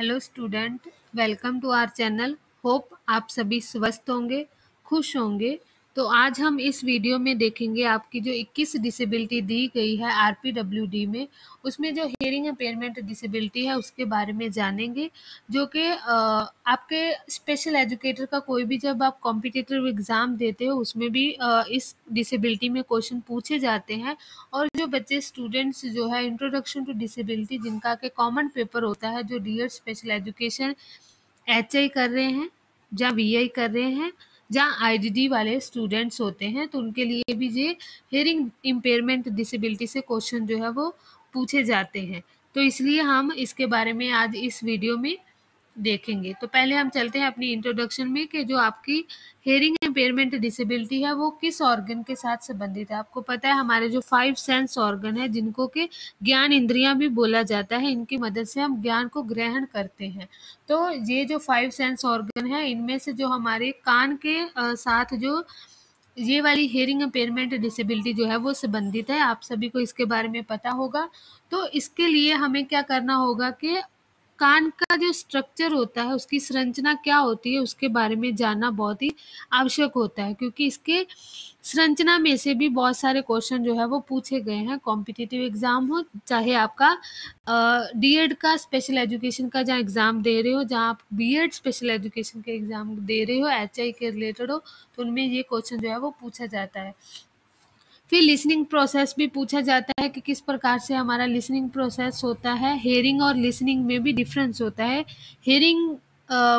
Hello student, welcome to our channel. Hope आप सभी स्वस्थ होंगे, खुश होंगे। तो आज हम इस वीडियो में देखेंगे आपकी जो 21 डिसेबिलिटी दी गई है आरपीडब्ल्यूडी में, उसमें जो हियरिंग इम्पेयरमेंट डिसेबिलिटी है उसके बारे में जानेंगे। जो कि आपके स्पेशल एजुकेटर का कोई भी जब आप कॉम्पिटिटिव एग्ज़ाम देते हो उसमें भी इस डिसेबिलिटी में क्वेश्चन पूछे जाते हैं। और जो बच्चे स्टूडेंट्स जो है इंट्रोडक्शन टू डिसेबिलिटी जिनका के कॉमन पेपर होता है, जो डीएड स्पेशल एजुकेशन एचआई कर रहे हैं या वीआई कर रहे हैं, जहाँ आईडीडी वाले स्टूडेंट्स होते हैं, तो उनके लिए भी ये हियरिंग इम्पेयरमेंट डिसेबिलिटी से क्वेश्चन जो है वो पूछे जाते हैं। तो इसलिए हम इसके बारे में आज इस वीडियो में देखेंगे। तो पहले हम चलते हैं अपनी इंट्रोडक्शन में कि जो आपकी हियरिंग इम्पेयरमेंट डिसेबिलिटी है वो किस ऑर्गन के साथ संबंधित है। आपको पता है हमारे जो 5 सेंस ऑर्गन है, जिनको के ज्ञान इंद्रियां भी बोला जाता है, इनकी मदद से हम ज्ञान को ग्रहण करते हैं। तो ये जो 5 सेंस ऑर्गन है, इनमें से जो हमारे कान के साथ जो ये वाली हियरिंग इम्पेयरमेंट डिसेबिलिटी जो है वो संबंधित है। आप सभी को इसके बारे में पता होगा। तो इसके लिए हमें क्या करना होगा कि कान का जो स्ट्रक्चर होता है, उसकी संरचना क्या होती है, उसके बारे में जानना बहुत ही आवश्यक होता है, क्योंकि इसके संरचना में से भी बहुत सारे क्वेश्चन जो है वो पूछे गए हैं। कॉम्पिटिटिव एग्जाम हो, चाहे आपका डीएड का स्पेशल एजुकेशन का जहाँ एग्ज़ाम दे रहे हो, जहाँ आप बीएड स्पेशल एजुकेशन के एग्ज़ाम दे रहे हो, एचआई के रिलेटेड हो, तो उनमें ये क्वेश्चन जो है वो पूछा जाता है। फिर लिसनिंग प्रोसेस भी पूछा जाता है कि किस प्रकार से हमारा लिसनिंग प्रोसेस होता है। हियरिंग और लिसनिंग में भी डिफरेंस होता है। हियरिंग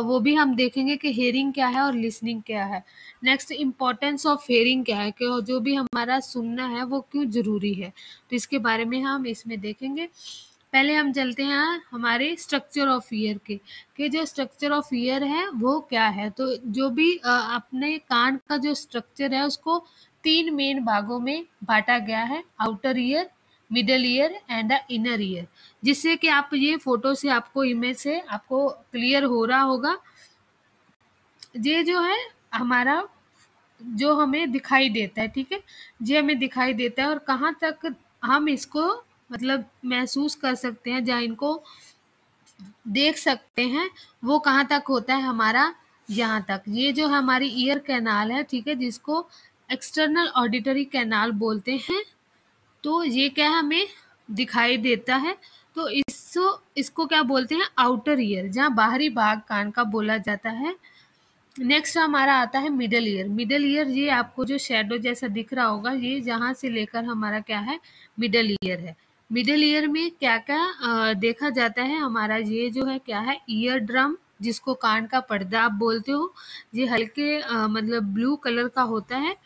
वो भी हम देखेंगे कि हियरिंग क्या है और लिसनिंग क्या है। नेक्स्ट, इम्पोर्टेंस ऑफ हियरिंग क्या है, कि जो भी हमारा सुनना है वो क्यों ज़रूरी है, तो इसके बारे में हम इसमें देखेंगे। पहले हम चलते हैं हमारे स्ट्रक्चर ऑफ ईयर के, कि जो स्ट्रक्चर ऑफ ईयर है वो क्या है। तो जो भी अपने कान का जो स्ट्रक्चर है उसको 3 मेन भागों में बांटा गया है, outer ear, middle ear and the inner ear. जिससे कि आप ये फोटो से आपको इमेज से आपको क्लियर हो रहा होगा। ये जो है हमारा जो हमें दिखाई देता है, ठीक है, ये हमें दिखाई देता है। और कहाँ तक हम इसको मतलब महसूस कर सकते हैं, जहाँ इनको देख सकते हैं, वो कहाँ तक होता है हमारा, यहाँ तक। ये जो हमारी ईयर कैनाल है, ठीक है, जिसको एक्सटर्नल ऑडिटरी कैनाल बोलते हैं, तो ये क्या हमें दिखाई देता है। तो इसको क्या बोलते हैं, आउटर ईयर, जहाँ बाहरी भाग कान का बोला जाता है। नेक्स्ट हमारा आता है मिडल ईयर। मिडल ईयर ये आपको जो शेडो जैसा दिख रहा होगा, ये जहाँ से लेकर हमारा क्या है, मिडल ईयर है। मिडल ईयर में क्या क्या देखा जाता है, हमारा ये जो है क्या है, ईयर ड्रम, जिसको कान का पर्दा आप बोलते हो। ये हल्के मतलब ब्लू कलर का होता है,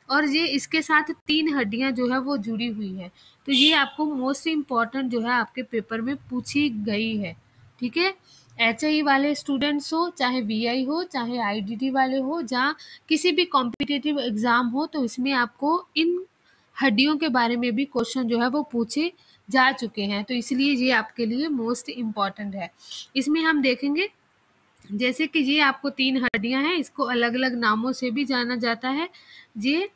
और ये इसके साथ 3 हड्डियां जो है वो जुड़ी हुई है। तो ये आपको मोस्ट इम्पॉर्टेंट जो है आपके पेपर में पूछी गई है, ठीक है। एचआई वाले स्टूडेंट्स हो, चाहे वीआई हो, चाहे आईडीडी वाले हो, जहाँ किसी भी कॉम्पिटिटिव एग्जाम हो, तो इसमें आपको इन हड्डियों के बारे में भी क्वेश्चन जो है वो पूछे जा चुके हैं। तो इसलिए ये आपके लिए मोस्ट इम्पॉर्टेंट है। इसमें हम देखेंगे जैसे कि ये आपको 3 हड्डियां हैं, इसको अलग अलग नामों से भी जाना जाता है। ये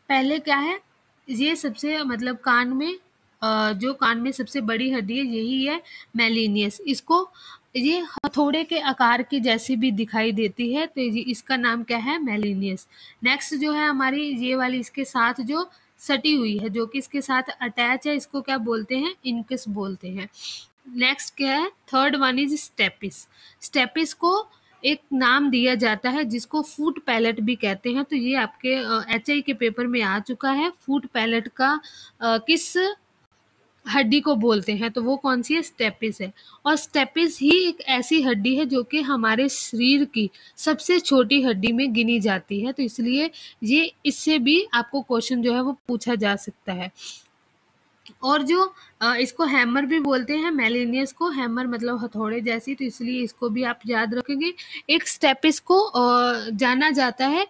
पहले क्या है, ये सबसे मतलब कान में जो कान में सबसे बड़ी हड्डी है यही है मेलिनियस। इसको ये हथौड़े के आकार की जैसी भी दिखाई देती है, तो ये इसका नाम क्या है, मेलिनियस। नेक्स्ट जो है हमारी ये वाली इसके साथ जो सटी हुई है, जो कि इसके साथ अटैच है, इसको क्या बोलते हैं, इनकस बोलते हैं। नेक्स्ट क्या है, third one is stapes. Stapes को एक नाम दिया जाता है जिसको फूट पैलेट भी कहते हैं। तो ये आपके एचआई के पेपर में आ चुका है। फूट पैलेट का किस हड्डी को बोलते हैं, तो वो कौन सी है, स्टेपिस है। और स्टेपिस ही एक ऐसी हड्डी है जो कि हमारे शरीर की सबसे छोटी हड्डी में गिनी जाती है। तो इसलिए ये इससे भी आपको क्वेश्चन जो है वो पूछा जा सकता है। और जो इसको हैमर भी बोलते हैं, मेलिनियस को हैमर मतलब हथौड़े जैसी, तो इसलिए इसको भी आप याद रखेंगे। एक स्टेपिस को जाना जाता है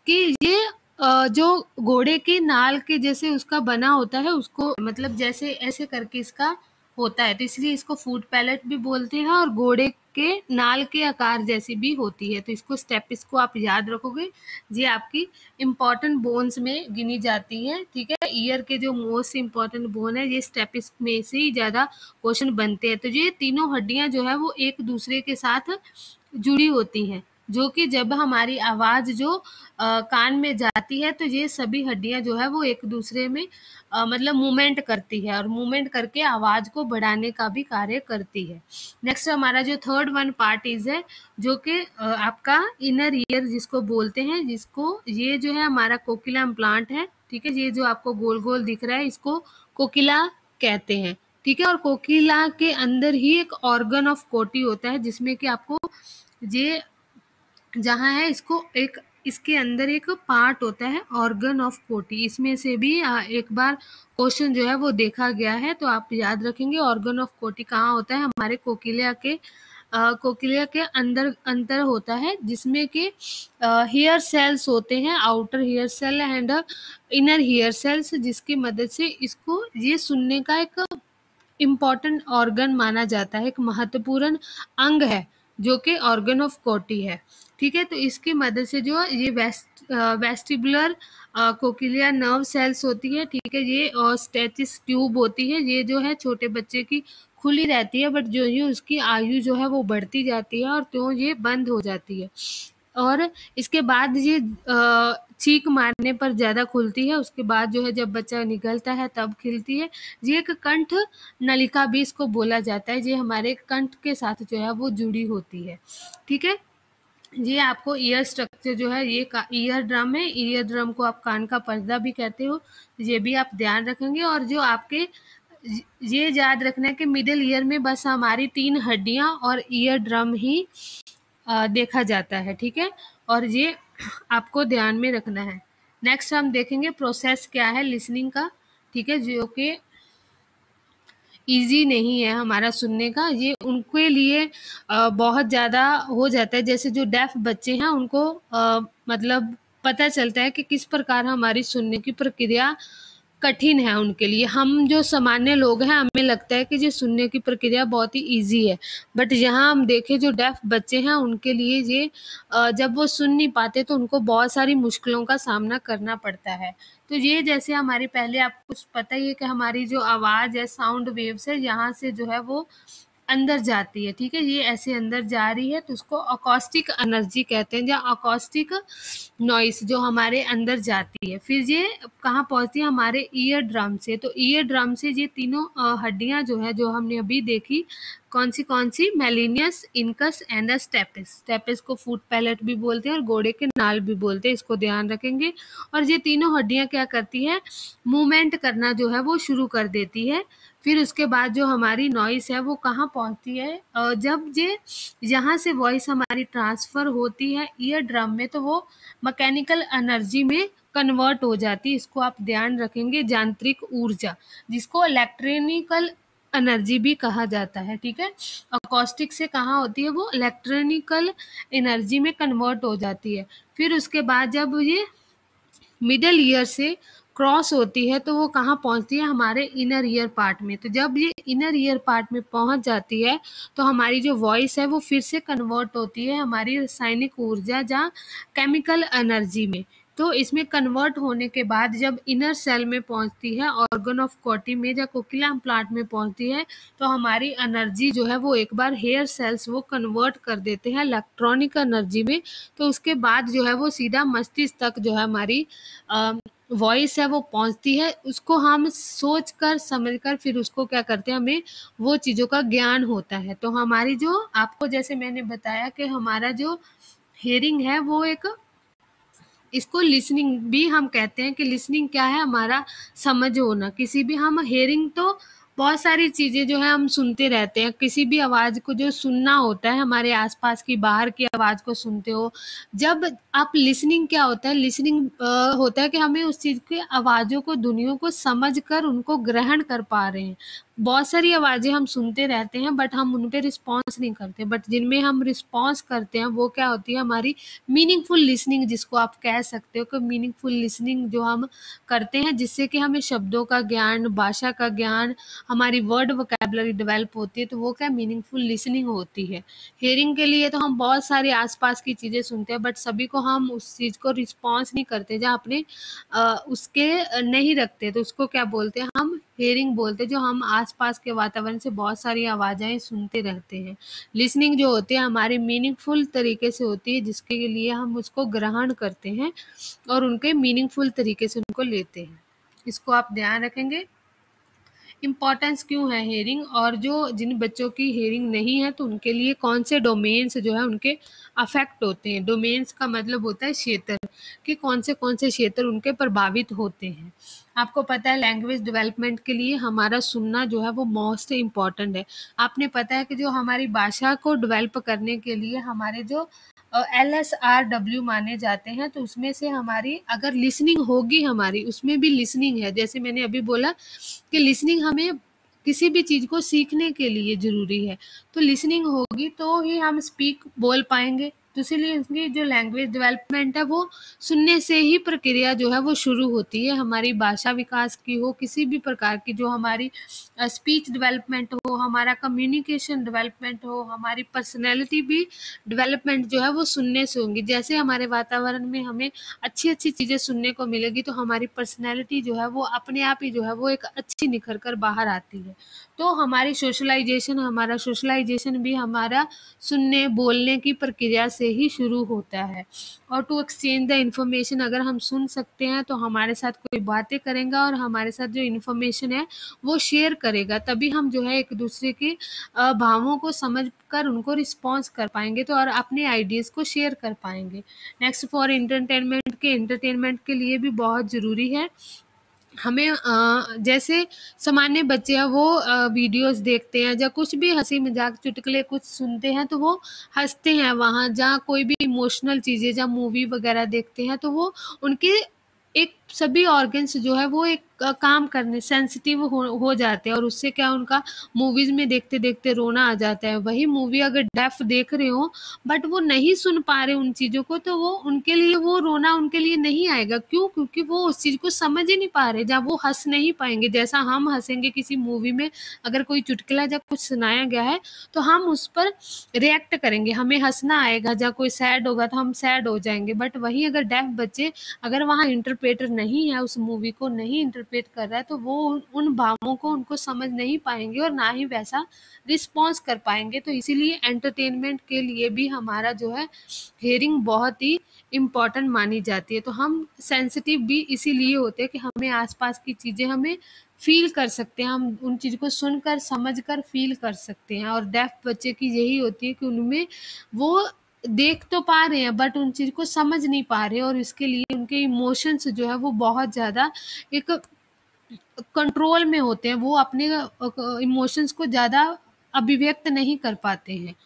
कि ये जो घोड़े की नाल के जैसे उसका बना होता है, उसको मतलब जैसे ऐसे करके इसका होता है, तो इसलिए इसको फूड पैलेट भी बोलते हैं और घोड़े के नाल के आकार जैसी भी होती है। तो इसको स्टेपिस को आप याद रखोगे, ये आपकी इम्पॉर्टेंट बोन्स में गिनी जाती है। ठीक है, ईयर के जो मोस्ट इम्पॉर्टेंट बोन है ये स्टेपिस में से ही ज़्यादा क्वेश्चन बनते हैं। तो ये तीनों हड्डियां जो है वो एक दूसरे के साथ जुड़ी होती हैं, जो कि जब हमारी आवाज़ जो कान में जाती है तो ये सभी हड्डियां जो है वो एक दूसरे में मतलब मूवमेंट करती है और मूवमेंट करके आवाज़ को बढ़ाने का भी कार्य करती है। नेक्स्ट हमारा जो थर्ड वन पार्ट इज है, जो कि आपका इनर ईयर जिसको बोलते हैं, जिसको ये जो है हमारा कोकिला इम्प्लांट है। ठीक है, ये जो आपको गोल गोल दिख रहा है इसको कोकिला कहते हैं। ठीक है, और कोकिला के अंदर ही एक ऑर्गन ऑफ कोटी होता है, जिसमें कि आपको ये जहाँ है इसको एक इसके अंदर एक पार्ट होता है ऑर्गन ऑफ कोटी, इसमें से भी एक बार क्वेश्चन जो है वो देखा गया है, तो आप याद रखेंगे ऑर्गन ऑफ कोटी कहाँ होता है, हमारे कोकिलिया के अंदर अंतर होता है, जिसमें कि हेयर सेल्स होते हैं, outer hair cell and inner hair cells, जिसकी मदद से इसको ये सुनने का एक इम्पॉर्टेंट ऑर्गन माना जाता है, एक महत्वपूर्ण अंग है जो कि ऑर्गन ऑफ कोटी है। ठीक है, तो इसकी मदद से जो ये वेस्टिबुलर कोकिलिया नर्व सेल्स होती है। ठीक है, ये और स्टेचिस ट्यूब होती है, ये जो है छोटे बच्चे की खुली रहती है, बट जो ही उसकी आयु जो है वो बढ़ती जाती है और तो ये बंद हो जाती है, और इसके बाद ये चीख मारने पर ज़्यादा खुलती है, उसके बाद जो है जब बच्चा निकलता है तब खिलती है। ये एक कंठ नलिका भी इसको बोला जाता है, ये हमारे कंठ के साथ जो है वो जुड़ी होती है। ठीक है, ये आपको ईयर स्ट्रक्चर जो है ये ईयर ड्रम है, ईयर ड्रम को आप कान का पर्दा भी कहते हो, ये भी आप ध्यान रखेंगे। और जो आपके ये याद रखना है कि मिडिल ईयर में बस हमारी 3 हड्डियां और ईयर ड्रम ही देखा जाता है। ठीक है, और ये आपको ध्यान में रखना है। नेक्स्ट हम देखेंगे प्रोसेस क्या है लिसनिंग का। ठीक है, जो कि ईजी नहीं है हमारा सुनने का, ये उनके लिए बहुत ज़्यादा हो जाता है। जैसे जो डेफ बच्चे हैं उनको मतलब पता चलता है कि किस प्रकार हमारी सुनने की प्रक्रिया कठिन है उनके लिए। हम जो सामान्य लोग हैं हमें लगता है कि ये सुनने की प्रक्रिया बहुत ही इजी है, बट यहाँ हम देखें जो डेफ बच्चे हैं उनके लिए ये जब वो सुन नहीं पाते तो उनको बहुत सारी मुश्किलों का सामना करना पड़ता है। तो ये जैसे हमारी पहले आपको पता ही है कि हमारी जो आवाज़ है साउंड वेव्स है, यहाँ से जो है वो अंदर जाती है। ठीक है, ये ऐसे अंदर जा रही है तो उसको अकॉस्टिक एनर्जी कहते हैं, या अकॉस्टिक नॉइस जो हमारे अंदर जाती है। फिर ये कहाँ पहुंचती है, हमारे ईयर ड्रम से। तो ईयर ड्रम से ये तीनों हड्डियां जो है, जो हमने अभी देखी, कौन सी मेलिनियस, इनकस एंड स्टेपिस। स्टेपिस को फूट पैलेट भी बोलते हैं और घोड़े के नाल भी बोलते हैं, इसको ध्यान रखेंगे। और ये तीनों हड्डियां क्या करती है, मूवमेंट करना जो है वो शुरू कर देती है। फिर उसके बाद जो हमारी नॉइस है वो कहाँ पहुंचती है, जब ये यहाँ से वॉइस हमारी ट्रांसफर होती है ईयर ड्रम में, तो वो मैकेनिकल एनर्जी में कन्वर्ट हो जाती है। इसको आप ध्यान रखेंगे, यांत्रिक ऊर्जा, जिसको इलेक्ट्रिकल एनर्जी भी कहा जाता है। ठीक है, अकॉस्टिक से कहाँ होती है, वो इलेक्ट्रिकल एनर्जी में कन्वर्ट हो जाती है। फिर उसके बाद जब ये मिडल ईयर से क्रॉस होती है तो वो कहाँ पहुंचती है, हमारे इनर ईयर पार्ट में। तो जब ये इनर ईयर पार्ट में पहुंच जाती है तो हमारी जो वॉइस है वो फिर से कन्वर्ट होती है हमारी रासायनिक ऊर्जा या केमिकल एनर्जी में। तो इसमें कन्वर्ट होने के बाद जब इनर सेल में पहुंचती है, ऑर्गन ऑफ कोटी में या कोकिला प्लांट में पहुंचती है, तो हमारी एनर्जी जो है वो एक बार हेयर सेल्स वो कन्वर्ट कर देते हैं इलेक्ट्रॉनिक एनर्जी में। तो उसके बाद जो है वो सीधा मस्तिष्क तक जो है हमारी वॉइस है वो पहुंचती है। उसको हम सोच कर समझ कर फिर उसको क्या करते हैं, हमें वो चीज़ों का ज्ञान होता है। तो हमारी जो आपको जैसे मैंने बताया कि हमारा जो हेयरिंग है वो एक, इसको लिसनिंग भी हम कहते हैं कि लिसनिंग क्या है, हमारा समझ होना। किसी भी हम हेयरिंग तो बहुत सारी चीज़ें जो है हम सुनते रहते हैं, किसी भी आवाज़ को जो सुनना होता है, हमारे आसपास की बाहर की आवाज़ को सुनते हो। जब आप लिसनिंग क्या होता है, लिसनिंग होता है कि हमें उस चीज़ की आवाज़ों को, ध्वनियों को समझ कर उनको ग्रहण कर पा रहे हैं। बहुत सारी आवाज़ें हम सुनते रहते हैं बट हम उन पे रिस्पॉन्स नहीं करते, बट जिनमें हम रिस्पॉन्स करते हैं वो क्या होती है, हमारी मीनिंगफुल लिसनिंग, जिसको आप कह सकते हो कि मीनिंगफुल लिसनिंग जो हम करते हैं, जिससे कि हमें शब्दों का ज्ञान, भाषा का ज्ञान, हमारी वर्ड वोकैबुलरी डेवलप होती है, तो वो क्या मीनिंगफुल लिसनिंग होती है। हियरिंग के लिए तो हम बहुत सारी आसपास की चीज़ें सुनते हैं बट सभी को हम उस चीज़ को रिस्पॉन्स नहीं करते, जहाँ अपने उसके नहीं रखते, तो उसको क्या बोलते हैं, हम हियरिंग बोलते हैं, जो हम आसपास के वातावरण से बहुत सारी आवाज़ें सुनते रहते हैं। लिसनिंग जो होती है हमारी मीनिंगफुल तरीके से होती है, जिसके लिए हम उसको ग्रहण करते हैं और उनके मीनिंगफुल तरीके से उनको लेते हैं। इसको आप ध्यान रखेंगे। इम्पॉर्टेंस क्यों है हियरिंग, और जो जिन बच्चों की हियरिंग नहीं है तो उनके लिए कौन से डोमेन्स जो है उनके अफेक्ट होते हैं। डोमेन्स का मतलब होता है क्षेत्र, कि कौन से क्षेत्र उनके प्रभावित होते हैं। आपको पता है लैंग्वेज डेवलपमेंट के लिए हमारा सुनना जो है वो मोस्ट इम्पॉर्टेंट है। आपने पता है कि जो हमारी भाषा को डेवलप करने के लिए हमारे जो LSRW माने जाते हैं, तो उसमें से हमारी अगर लिसनिंग होगी, हमारी उसमें भी लिसनिंग है, जैसे मैंने अभी बोला कि लिसनिंग हमें किसी भी चीज़ को सीखने के लिए ज़रूरी है, तो लिसनिंग होगी तो ही हम स्पीक बोल पाएंगे। तो इसीलिए इसकी जो लैंग्वेज डेवलपमेंट है वो सुनने से ही प्रक्रिया जो है वो शुरू होती है। हमारी भाषा विकास की हो, किसी भी प्रकार की, जो हमारी स्पीच डेवलपमेंट हो, हमारा कम्युनिकेशन डेवलपमेंट हो, हमारी पर्सनैलिटी भी डेवलपमेंट जो है वो सुनने से होंगी। जैसे हमारे वातावरण में हमें अच्छी अच्छी चीज़ें सुनने को मिलेगी तो हमारी पर्सनैलिटी जो है वो अपने आप ही जो है वो एक अच्छी निखर कर बाहर आती है। तो हमारा सोशलाइजेशन भी हमारा सुनने बोलने की प्रक्रिया से ही शुरू होता है। और टू एक्सचेंज द इन्फॉर्मेशन, अगर हम सुन सकते हैं तो हमारे साथ कोई बातें करेगा और हमारे साथ जो इन्फॉर्मेशन है वो शेयर करेगा, तभी हम जो है एक दूसरे के भावों को समझ कर उनको रिस्पॉन्स कर पाएंगे, तो और अपने आइडियाज़ को शेयर कर पाएंगे। नेक्स्ट फॉर एंटरटेनमेंट के लिए भी बहुत ज़रूरी है। हमें जैसे सामान्य बच्चे हैं वो वीडियोस देखते हैं, या कुछ भी हंसी मजाक चुटकुले कुछ सुनते हैं तो वो हंसते हैं, वहाँ जहाँ कोई भी इमोशनल चीज़ें, जहाँ मूवी वगैरह देखते हैं तो वो उनके एक सभी ऑर्गन्स जो है वो एक काम करने सेंसिटिव हो जाते हैं, और उससे क्या उनका मूवीज में देखते देखते रोना आ जाता है। वही मूवी अगर डेफ देख रहे हो बट वो नहीं सुन पा रहे उन चीज़ों को, तो वो उनके लिए वो रोना उनके लिए नहीं आएगा। क्यों? क्योंकि वो उस चीज़ को समझ ही नहीं पा रहे, जब वो हंस नहीं पाएंगे। जैसा हम हंसेंगे किसी मूवी में, अगर कोई चुटकुला जब कुछ सुनाया गया है तो हम उस पर रिएक्ट करेंगे, हमें हंसना आएगा। जब कोई सैड होगा तो हम सैड हो जाएंगे। बट वही अगर डेफ बच्चे, अगर वहाँ इंटरप्रेटर नहीं है, उस मूवी को नहीं इंटरप्रेट कर रहा है, तो वो उन भावों को उनको समझ नहीं पाएंगे और ना ही वैसा रिस्पॉन्स कर पाएंगे। तो इसीलिए एंटरटेनमेंट के लिए भी हमारा जो है हियरिंग बहुत ही इम्पॉर्टेंट मानी जाती है। तो हम सेंसिटिव भी इसीलिए होते हैं कि हमें आसपास की चीज़ें हमें फील कर सकते हैं, हम उन चीज़ को सुनकर समझकर फील कर सकते हैं। और डेफ बच्चे की यही होती है कि उनमें वो देख तो पा रहे हैं बट उन चीज़ को समझ नहीं पा रहे, और इसके लिए उनके इमोशंस जो है वो बहुत ज़्यादा एक कंट्रोल में होते हैं, वो अपने इमोशंस को ज़्यादा अभिव्यक्त नहीं कर पाते हैं।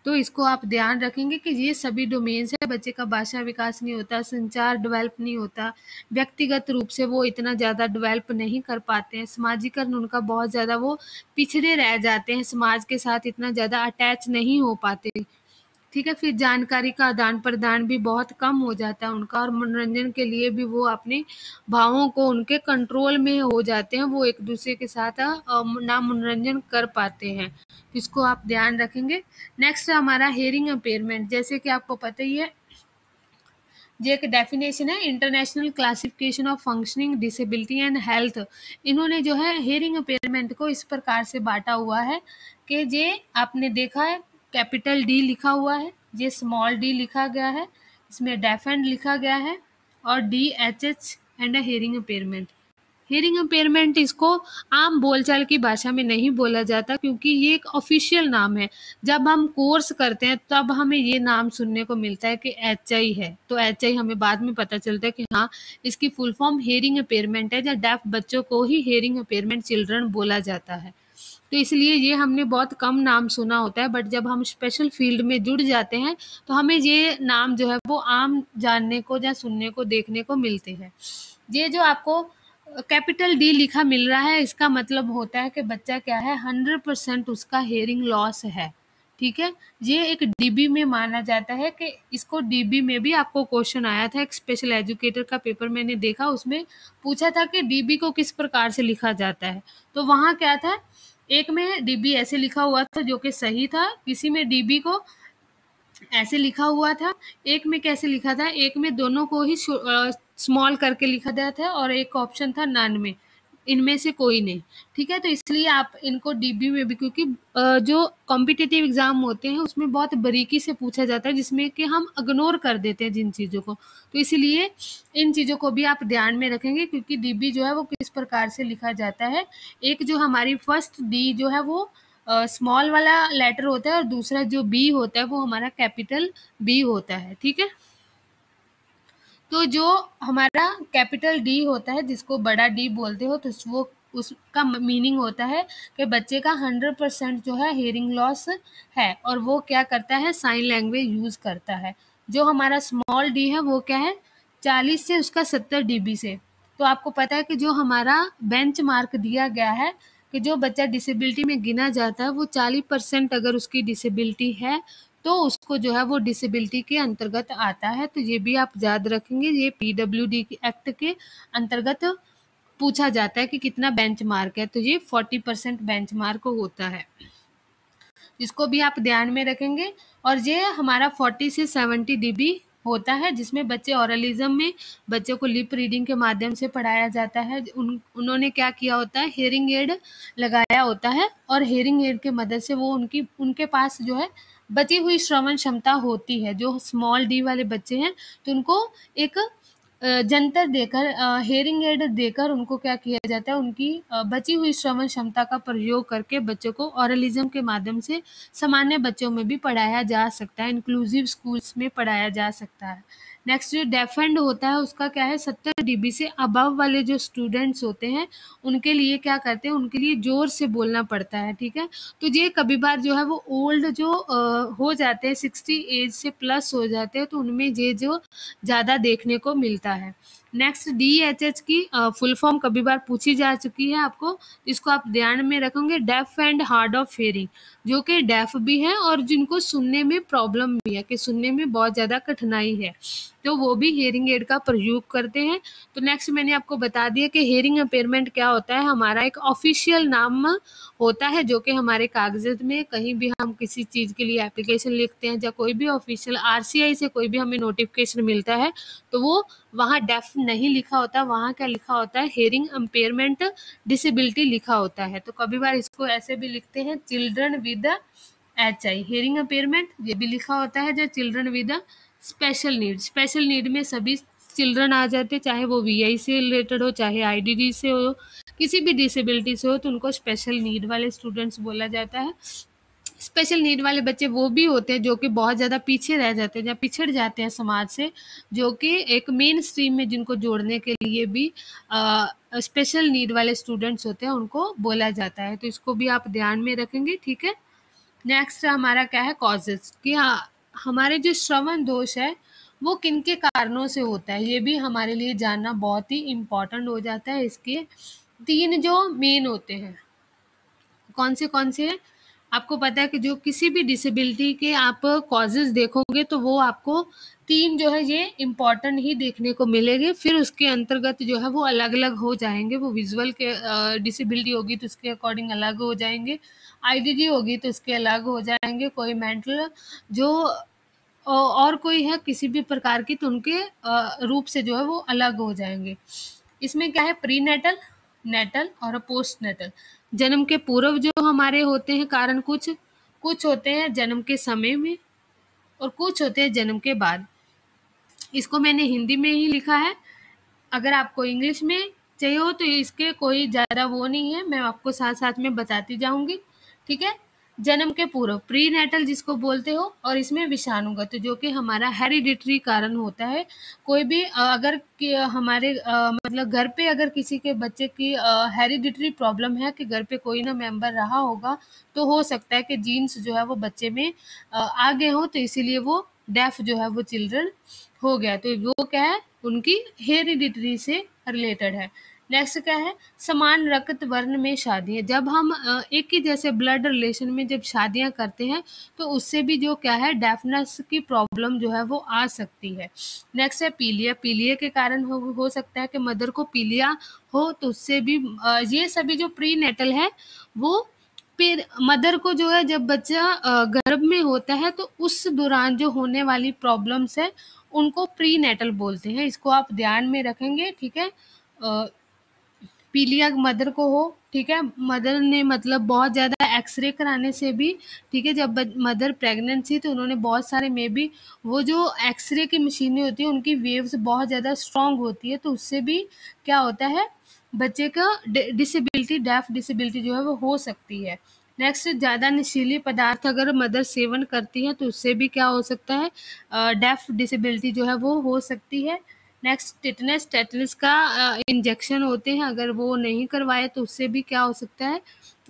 तो इसको आप ध्यान रखेंगे कि ये सभी डोमेन्स है। बच्चे का भाषा विकास नहीं होता, संचार डेवलप नहीं होता, व्यक्तिगत रूप से वो इतना ज़्यादा डेवलप नहीं कर पाते हैं, समाजीकरण उनका बहुत ज़्यादा, वो पिछड़े रह जाते हैं, समाज के साथ इतना ज़्यादा अटैच नहीं हो पाते। ठीक है, फिर जानकारी का आदान प्रदान भी बहुत कम हो जाता है उनका, और मनोरंजन के लिए भी वो अपने भावों को उनके कंट्रोल में हो जाते हैं, वो एक दूसरे के साथ ना मनोरंजन कर पाते हैं। इसको आप ध्यान रखेंगे। नेक्स्ट हमारा हेयरिंग इम्पेयरमेंट, जैसे कि आपको पता ही है, ये एक डेफिनेशन है, international classification of functioning disability and health. इन्होंने जो है हेयरिंग इम्पेयरमेंट को इस प्रकार से बांटा हुआ है कि ये आपने देखा है कैपिटल डी लिखा हुआ है, ये स्मॉल डी लिखा गया है, इसमें डेफ एंड लिखा गया है, और DHH and hearing impairment. Hearing impairment इसको आम बोलचाल की भाषा में नहीं बोला जाता, क्योंकि ये एक ऑफिशियल नाम है। जब हम कोर्स करते हैं तब हमें ये नाम सुनने को मिलता है कि HI है, तो HI हमें बाद में पता चलता है कि हाँ इसकी फुल फॉर्म हियरिंग इम्पेयरमेंट है, या डेफ बच्चों को ही हियरिंग इम्पेयरमेंट चिल्ड्रन बोला जाता है। तो इसलिए ये हमने बहुत कम नाम सुना होता है, बट जब हम स्पेशल फील्ड में जुड़ जाते हैं तो हमें ये नाम जो है वो आम जानने को या सुनने को देखने को मिलते हैं। ये जो आपको कैपिटल डी लिखा मिल रहा है, इसका मतलब होता है कि बच्चा क्या है, 100% उसका हेयरिंग लॉस है। ठीक है, ये एक डीबी में माना जाता है कि इसको डीबी में भी आपको क्वेश्चन आया था, एक स्पेशल एजुकेटर का पेपर मैंने देखा, उसमें पूछा था कि डीबी को किस प्रकार से लिखा जाता है। तो वहाँ क्या था, एक में डीबी ऐसे लिखा हुआ था जो कि सही था, किसी में डीबी को ऐसे लिखा हुआ था, एक में कैसे लिखा था, एक में दोनों को ही स्मॉल करके लिखा गया था और एक ऑप्शन था नन में, इनमें से कोई नहीं। ठीक है, तो इसलिए आप इनको डीबी में भी, क्योंकि जो कॉम्पिटिटिव एग्जाम होते हैं उसमें बहुत बारीकी से पूछा जाता है, जिसमें कि हम इग्नोर कर देते हैं जिन चीज़ों को, तो इसलिए इन चीज़ों को भी आप ध्यान में रखेंगे, क्योंकि डीबी जो है वो किस प्रकार से लिखा जाता है। एक जो हमारी फर्स्ट डी जो है वो स्मॉल वाला लेटर होता है और दूसरा जो बी होता है वो हमारा कैपिटल बी होता है। ठीक है, तो जो हमारा कैपिटल डी होता है जिसको बड़ा डी बोलते हो, तो वो उसका मीनिंग होता है कि बच्चे का 100% जो है हेयरिंग लॉस है और वो क्या करता है, साइन लैंग्वेज यूज करता है। जो हमारा स्मॉल डी है वो क्या है, 40 से उसका 70 डीबी से। तो आपको पता है कि जो हमारा बेंच मार्क दिया गया है कि जो बच्चा डिसेबिलिटी में गिना जाता है वो 40% अगर उसकी डिसेबिलिटी है तो उसको जो है वो डिसेबिलिटी के अंतर्गत आता है। तो ये भी आप याद रखेंगे, ये पीडब्ल्यूडी एक्ट के अंतर्गत पूछा जाता है कि कितना बेंच मार्क है, तो ये 40% बेंच मार्क होता है, इसको भी आप ध्यान में रखेंगे। और ये हमारा 40 से 70 डीबी होता है, जिसमें बच्चे ऑरलिज्म में बच्चों को लिप रीडिंग के माध्यम से पढ़ाया जाता है। उन्होंने क्या किया होता है, हेयरिंग एड लगाया होता है और हेयरिंग एड के मदद से वो उनके पास जो है बची हुई श्रवण क्षमता होती है। जो स्मॉल डी वाले बच्चे हैं तो उनको एक जंतर देकर, हेयरिंग एड देकर उनको क्या किया जाता है, उनकी बची हुई श्रवण क्षमता का प्रयोग करके बच्चों को ऑरलिज्म के माध्यम से सामान्य बच्चों में भी पढ़ाया जा सकता है, इंक्लूसिव स्कूल्स में पढ़ाया जा सकता है। नेक्स्ट जो डेफेंड होता है उसका क्या है, 70 डीबी से अबव वाले जो स्टूडेंट्स होते हैं उनके लिए क्या करते हैं, उनके लिए जोर से बोलना पड़ता है। ठीक है, तो ये कभी बार जो है वो ओल्ड जो हो जाते हैं, 60 एज से प्लस हो जाते हैं, तो उनमें ये जो ज़्यादा देखने को मिलता है। नेक्स्ट DHH की फुल फॉर्म कभी बार पूछी जा चुकी है आपको, इसको आप ध्यान में रखेंगे, deaf and hard of hearing, जो कि डेफ भी है और जिनको सुनने में प्रॉब्लम भी है, कि सुनने में बहुत ज़्यादा कठिनाई है, तो वो भी हेयरिंग एड का प्रयोग करते हैं। तो नेक्स्ट मैंने आपको बता दिया कि हेयरिंग अम्पेयरमेंट क्या होता है, हमारा एक ऑफिशियल नाम होता है जो कि हमारे कागजात में कहीं भी हम किसी चीज़ के लिए एप्लीकेशन लिखते हैं या कोई भी ऑफिशियल RCI से कोई भी हमें नोटिफिकेशन मिलता है तो वो वहाँ डेफ नहीं लिखा होता, वहाँ क्या लिखा होता है, हेयरिंग अम्पेयरमेंट डिसेबिलिटी लिखा होता है। तो कभी बार इसको ऐसे भी लिखते हैं, चिल्ड्रन विद HI, हेयरिंग अम्पेयरमेंट ये भी लिखा होता है, जो children with special need, special need में सभी चिल्ड्रन आ जाते, चाहे वो VI से रिलेटेड हो, चाहे IDD से हो, किसी भी डिसेबिलिटी से हो, तो उनको स्पेशल नीड वाले स्टूडेंट्स बोला जाता है। स्पेशल नीड वाले बच्चे वो भी होते हैं जो कि बहुत ज़्यादा पीछे रह जाते हैं या पिछड़ जाते हैं समाज से, जो कि एक मेन स्ट्रीम में जिनको जोड़ने के लिए भी स्पेशल नीड वाले स्टूडेंट्स होते हैं, उनको बोला जाता है। तो इसको भी आप ध्यान में रखेंगे। ठीक है, नेक्स्ट हमारा क्या है, कॉजेज, कि हाँ हमारे जो श्रवण दोष है वो किन के कारणों से होता है, ये भी हमारे लिए जानना बहुत ही इम्पोर्टेंट हो जाता है। इसके 3 जो मेन होते हैं, कौन से हैं, आपको पता है कि जो किसी भी डिसेबिलिटी के आप कॉजेज देखोगे तो वो आपको 3 जो है ये इम्पॉर्टेंट ही देखने को मिलेंगे, फिर उसके अंतर्गत जो है वो अलग अलग हो जाएंगे। वो विजुअल के डिसेबिलिटी होगी तो उसके अकॉर्डिंग अलग हो जाएंगे, IDD होगी तो उसके अलग हो जाएंगे, कोई मेंटल जो और कोई है किसी भी प्रकार की तो उनके रूप से जो है वो अलग हो जाएंगे। इसमें क्या है, प्री नेटल, नेटल और पोस्ट नेटल, जन्म के पूर्व जो हमारे होते हैं कारण, कुछ होते हैं जन्म के समय में और कुछ होते हैं जन्म के बाद। इसको मैंने हिंदी में ही लिखा है, अगर आपको इंग्लिश में चाहिए हो तो इसके कोई ज़्यादा वो नहीं है, मैं आपको साथ साथ में बताती जाऊंगी। ठीक है, जन्म के पूर्व प्री नेटल जिसको बोलते हो, और इसमें विषाणुगत जो कि हमारा हेरिडिटरी कारण होता है। कोई भी अगर हमारे मतलब घर पे अगर किसी के बच्चे की हेरिडिटरी प्रॉब्लम है कि घर पे कोई ना मेंबर रहा होगा, तो हो सकता है कि जीन्स जो है वो बच्चे में आ गए हो, तो इसीलिए वो डेफ जो है वो चिल्ड्रन हो गया, तो वो क्या है, उनकी हेरिडिटरी से रिलेटेड है। नेक्स्ट क्या है, समान रक्त वर्ण में शादियाँ। जब हम एक ही जैसे ब्लड रिलेशन में जब शादियाँ करते हैं तो उससे भी जो क्या है डेफनेस की प्रॉब्लम जो है वो आ सकती है। नेक्स्ट है पीलिया। पीलिया के कारण हो सकता है कि मदर को पीलिया हो, तो उससे भी ये सभी जो प्री नेटल है वो फिर मदर को जो है जब बच्चा गर्भ में होता है तो उस दौरान जो होने वाली प्रॉब्लम्स है उनको प्री नेटल बोलते हैं। इसको आप ध्यान में रखेंगे, ठीक है। पीलिया मदर को हो, ठीक है, मदर ने मतलब बहुत ज़्यादा एक्सरे कराने से भी, ठीक है, जब मदर प्रेग्नेंट थी तो उन्होंने बहुत सारे में भी वो जो एक्सरे की मशीनें होती हैं उनकी वेव्स बहुत ज़्यादा स्ट्रांग होती है, तो उससे भी क्या होता है बच्चे का डिसेबिलिटी, डेफ डिसेबिलिटी जो है वो हो सकती है। नेक्स्ट, ज़्यादा नशीली पदार्थ अगर मदर सेवन करती है तो उससे भी क्या हो सकता है, डेफ डिसेबिलिटी जो है वो हो सकती है। Next, tetanus. टेटनस का इंजेक्शन होते हैं, अगर वो नहीं करवाए तो उससे भी क्या हो सकता है,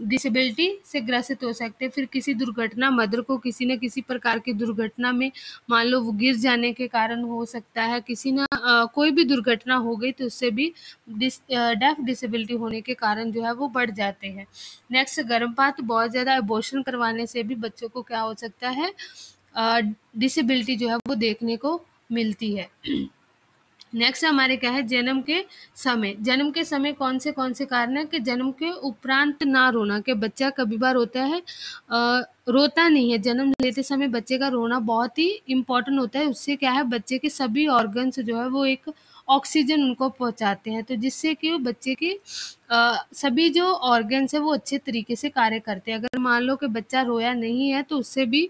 डिसेबिलिटी से ग्रसित हो सकते हैं। फिर किसी दुर्घटना, मदर को किसी न किसी प्रकार की दुर्घटना में मान लो वो गिर जाने के कारण हो सकता है, किसी ना कोई भी दुर्घटना हो गई तो उससे भी डेफ डिसेबिलिटी होने के कारण जो है वो बढ़ जाते हैं। नेक्स्ट, गर्भपात। बहुत ज़्यादा अबॉर्शन करवाने से भी बच्चों को क्या हो सकता है, डिसेबिलिटी जो है वो देखने को मिलती है। नेक्स्ट हमारे क्या है, जन्म के समय। जन्म के समय कौन से कारण है कि जन्म के उपरांत ना रोना, कि बच्चा कभी बार होता है रोता नहीं है। जन्म लेते समय बच्चे का रोना बहुत ही इम्पोर्टेंट होता है, उससे क्या है बच्चे के सभी ऑर्गन्स जो है वो एक ऑक्सीजन उनको पहुंचाते हैं, तो जिससे कि वो बच्चे के सभी जो ऑर्गन्स है वो अच्छे तरीके से कार्य करते हैं। अगर मान लो कि बच्चा रोया नहीं है तो उससे भी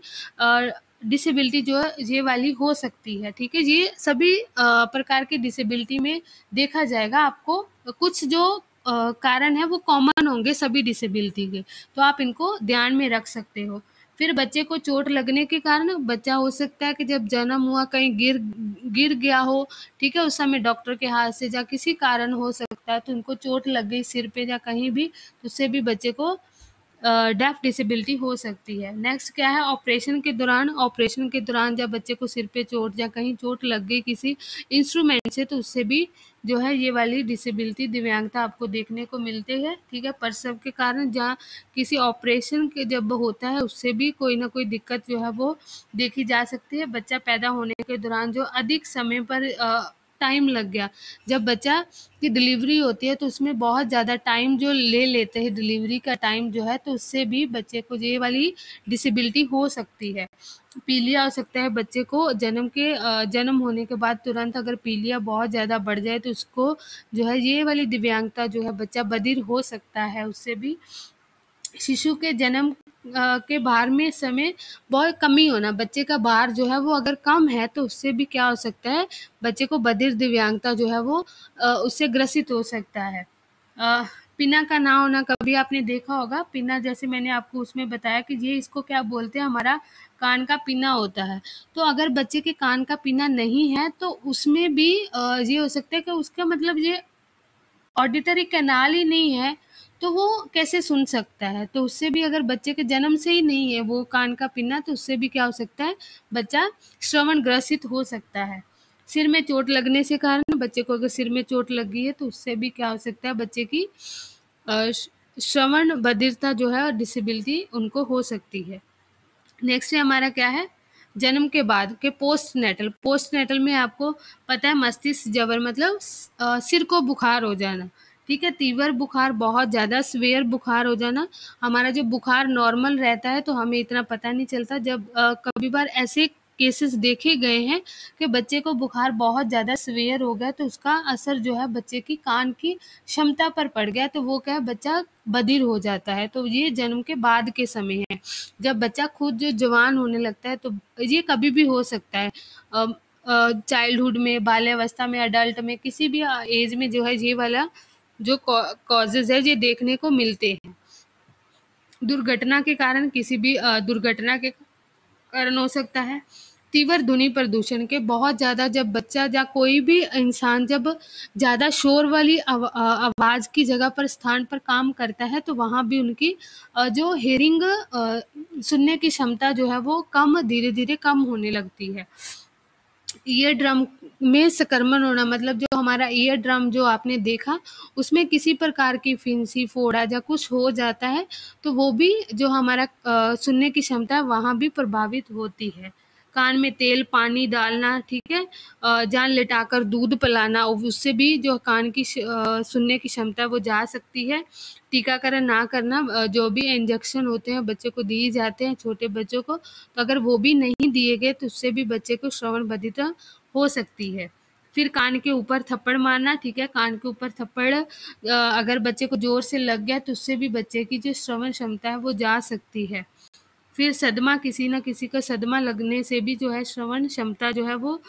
डिसेबिलिटी जो है ये वाली हो सकती है, ठीक है। ये सभी प्रकार की डिसेबिलिटी में देखा जाएगा, आपको कुछ जो कारण है वो कॉमन होंगे सभी डिसेबिलिटी के, तो आप इनको ध्यान में रख सकते हो। फिर बच्चे को चोट लगने के कारण बच्चा हो सकता है कि जब जन्म हुआ कहीं गिर गिर गया हो, ठीक है, उस समय डॉक्टर के हाथ से या किसी कारण हो सकता है तो उनको चोट लग गई सिर पे या कहीं भी, तो उससे भी बच्चे को डेफ डिसेबिलिटी हो सकती है। नेक्स्ट क्या है, ऑपरेशन के दौरान। ऑपरेशन के दौरान जब बच्चे को सिर पे चोट या कहीं चोट लग गई किसी इंस्ट्रूमेंट से, तो उससे भी जो है ये वाली डिसेबिलिटी, दिव्यांगता आपको देखने को मिलती है, ठीक है। प्रसव के कारण जहाँ किसी ऑपरेशन के जब होता है उससे भी कोई ना कोई दिक्कत जो है वो देखी जा सकती है। बच्चा पैदा होने के दौरान जो अधिक समय पर टाइम लग गया, जब बच्चा की डिलीवरी होती है तो उसमें बहुत ज़्यादा टाइम जो ले लेते हैं, डिलीवरी का टाइम जो है, तो उससे भी बच्चे को ये वाली डिसेबिलिटी हो सकती है। पीलिया हो सकता है बच्चे को जन्म होने के बाद तुरंत अगर पीलिया बहुत ज़्यादा बढ़ जाए तो उसको जो है ये वाली दिव्यांगता जो है बच्चा बधिर हो सकता है, उससे भी। शिशु के जन्म के भार में समय बहुत कमी होना, बच्चे का भार जो है वो अगर कम है तो उससे भी क्या हो सकता है, बच्चे को बधिर दिव्यांगता जो है वो उससे ग्रसित हो सकता है। अ, पिना का ना होना, कभी आपने देखा होगा पिना, जैसे मैंने आपको उसमें बताया कि ये इसको क्या बोलते हैं, हमारा कान का पिना होता है। तो अगर बच्चे के कान का पिना नहीं है तो उसमें भी ये हो सकता है कि उसका मतलब ये ऑडिटरी कैनाल ही नहीं है, तो वो कैसे सुन सकता है? तो उससे भी अगर बच्चे के जन्म से ही नहीं है वो कान का पिना, तो उससे भी क्या हो सकता है, बच्चा श्रवण ग्रसित हो सकता है। सिर में चोट लगने से कारण, बच्चे को अगर सिर में चोट लग गई है तो उससे भी क्या हो सकता है, बच्चे की श्रवण बधिरता जो है डिसेबिलिटी उनको हो सकती है। नेक्स्ट है हमारा क्या है, जन्म के बाद के पोस्ट नेटल। पोस्ट नेटल में आपको पता है मस्तिष्क जबर मतलब सिर को बुखार हो जाना, ठीक है, तीव्र बुखार, बहुत ज़्यादा सीवियर बुखार हो जाना। हमारा जो बुखार नॉर्मल रहता है तो हमें इतना पता नहीं चलता, जब कभी बार ऐसे केसेस देखे गए हैं कि बच्चे को बुखार बहुत ज़्यादा सीवियर हो गया तो उसका असर जो है बच्चे की कान की क्षमता पर पड़ गया, तो वो क्या है बच्चा बधिर हो जाता है। तो ये जन्म के बाद के समय है, जब बच्चा खुद जो जवान होने लगता है, तो ये कभी भी हो सकता है, चाइल्डहुड में, बाल्यावस्था में, अडल्ट में, किसी भी एज में जो है ये वाला जो कॉजेज है ये देखने को मिलते हैं। दुर्घटना के कारण, किसी भी दुर्घटना के कारण हो सकता है। तीव्र ध्वनि प्रदूषण के, बहुत ज़्यादा जब बच्चा या कोई भी इंसान जब ज़्यादा शोर वाली आवाज़ की जगह पर स्थान पर काम करता है तो वहाँ भी उनकी जो हेयरिंग सुनने की क्षमता जो है वो कम धीरे धीरे कम होने लगती है। ईयर ड्रम में संक्रमण होना, मतलब जो हमारा ईयर ड्रम जो आपने देखा, उसमें किसी प्रकार की फिंसी, फोड़ा या कुछ हो जाता है, तो वो भी जो हमारा सुनने की क्षमता है वहाँ भी प्रभावित होती है। कान में तेल पानी डालना, ठीक है, जान लिटाकर दूध पिलाना, उससे भी जो कान की सुनने की क्षमता है वो जा सकती है। टीकाकरण ना करना, जो भी इंजेक्शन होते हैं बच्चे को दिए जाते हैं, छोटे बच्चों को, तो अगर वो भी नहीं दिए गए तो उससे भी बच्चे को श्रवण बधिरता हो सकती है। फिर कान के ऊपर थप्पड़ मारना, ठीक है, कान के ऊपर थप्पड़ अगर बच्चे को जोर से लग गया तो उससे भी बच्चे की जो श्रवण क्षमता है वो जा सकती है। फिर सदमा, किसी न किसी का सदमा लगने से भी जो है श्रवण क्षमता जो है वो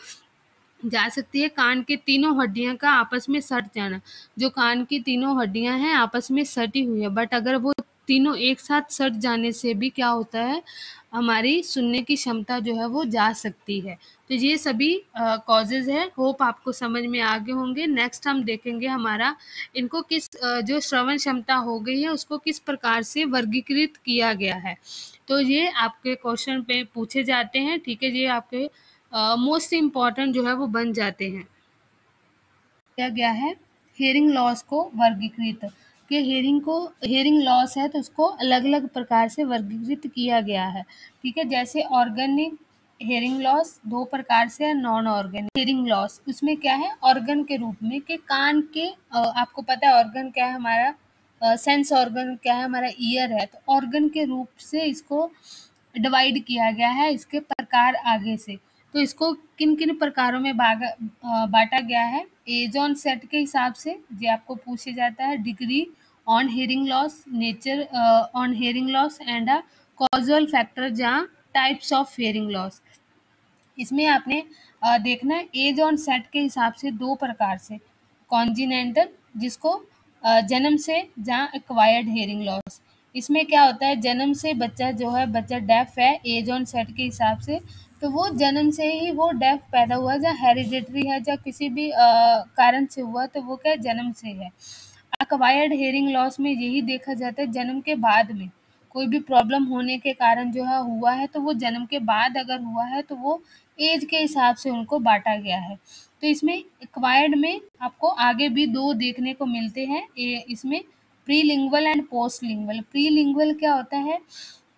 जा सकती है। कान के तीनों हड्डियां का आपस में सट जाना, जो कान की तीनों हड्डियां हैं आपस में सटी हुई है, बट अगर वो तीनों एक साथ सट जाने से भी क्या होता है, हमारी सुनने की क्षमता जो है वो जा सकती है। तो ये सभी कॉजेज है। होप आपको समझ में आ गए होंगे। नेक्स्ट हम देखेंगे हमारा इनको किस जो श्रवण क्षमता हो गई है उसको किस प्रकार से वर्गीकृत किया गया है। तो ये आपके क्वेश्चन पे पूछे जाते हैं, ठीक है, ये आपके मोस्ट इम्पॉर्टेंट जो है वो बन जाते हैं। किया गया है हेयरिंग लॉस को वर्गीकृत, कि हेयरिंग लॉस है तो उसको अलग अलग प्रकार से वर्गीकृत किया गया है, ठीक है। जैसे ऑर्गेनिक हेयरिंग लॉस दो प्रकार से है, नॉन ऑर्गेनिक हेयरिंग लॉस उसमें क्या है, ऑर्गन के रूप में, कि कान के आपको पता है ऑर्गन क्या है हमारा, सेंस ऑर्गन क्या है हमारा, ईयर है, तो ऑर्गन के रूप से इसको डिवाइड किया गया है, इसके प्रकार आगे से। तो इसको किन किन प्रकारों में बांटा गया है, एज ऑन सेट के हिसाब से, ये आपको पूछे जाता है, degree on hearing loss, nature on hearing loss and a casual factor, जहाँ टाइप्स ऑफ हेयरिंग लॉस। इसमें आपने देखना है एज ऑन सेट के हिसाब से दो प्रकार से, कॉन्जिनेंटल जिसको जन्म से, जहाँ एक्वायर्ड हेयरिंग लॉस। इसमें क्या होता है, जन्म से बच्चा जो है, बच्चा डेफ है एज ऑन सेट के हिसाब से, तो वो जन्म से ही वो डेफ पैदा हुआ, जहाँ हेरिडिटरी है, या किसी भी कारण से हुआ, तो वो क्या जन्म से है। एक्वायर्ड हेयरिंग लॉस में यही देखा जाता है जन्म के बाद में कोई भी प्रॉब्लम होने के कारण जो है हुआ है, तो वो जन्म के बाद अगर हुआ है तो वो एज के हिसाब से उनको बांटा गया है। तो इसमें एक्वायर्ड में आपको आगे भी दो देखने को मिलते हैं, इसमें प्रीलिंगुअल एंड पोस्ट लिंगुअल। प्रीलिंगुअल क्या होता है,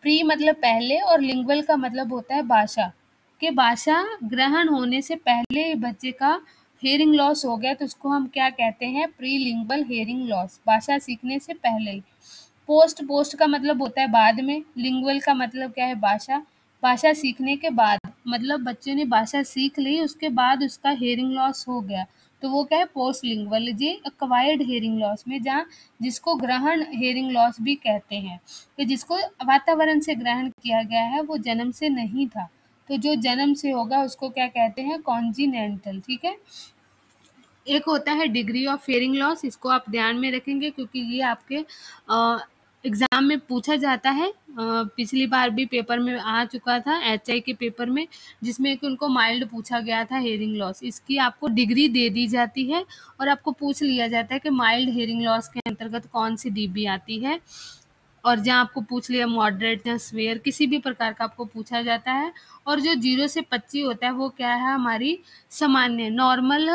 प्री मतलब पहले और लिंगुअल का मतलब होता है भाषा, कि भाषा ग्रहण होने से पहले बच्चे का हेयरिंग लॉस हो गया तो उसको हम क्या कहते हैं, प्रीलिंगुअल हेयरिंग लॉस, भाषा सीखने से पहले ही। पोस्ट पोस्ट का मतलब होता है बाद में, लिंगुअल का मतलब क्या है, भाषा, भाषा सीखने के बाद, मतलब बच्चे ने भाषा सीख ली उसके बाद उसका हेयरिंग लॉस हो गया, तो वो क्या है पोस्ट लिंगुअल। ये एक्वायर्ड हेयरिंग लॉस में, जहाँ जिसको ग्रहण हेयरिंग लॉस भी कहते हैं, कि जिसको वातावरण से ग्रहण किया गया है, वो जन्म से नहीं था, तो जो जन्म से होगा उसको क्या कहते हैं, कॉन्जिनेंटल, ठीक है। एक होता है डिग्री ऑफ हेयरिंग लॉस, इसको आप ध्यान में रखेंगे क्योंकि ये आपके एग्जाम में पूछा जाता है। पिछली बार भी पेपर में आ चुका था, एचआई के पेपर में, जिसमें कि उनको माइल्ड पूछा गया था हेयरिंग लॉस, इसकी आपको डिग्री दे दी जाती है और आपको पूछ लिया जाता है कि माइल्ड हेयरिंग लॉस के अंतर्गत कौन सी डीबी आती है। और जहाँ आपको पूछ लिया मॉडरेट या स्वेयर, किसी भी प्रकार का आपको पूछा जाता है। और जो 0 से 25 होता है वो क्या है, हमारी सामान्य नॉर्मल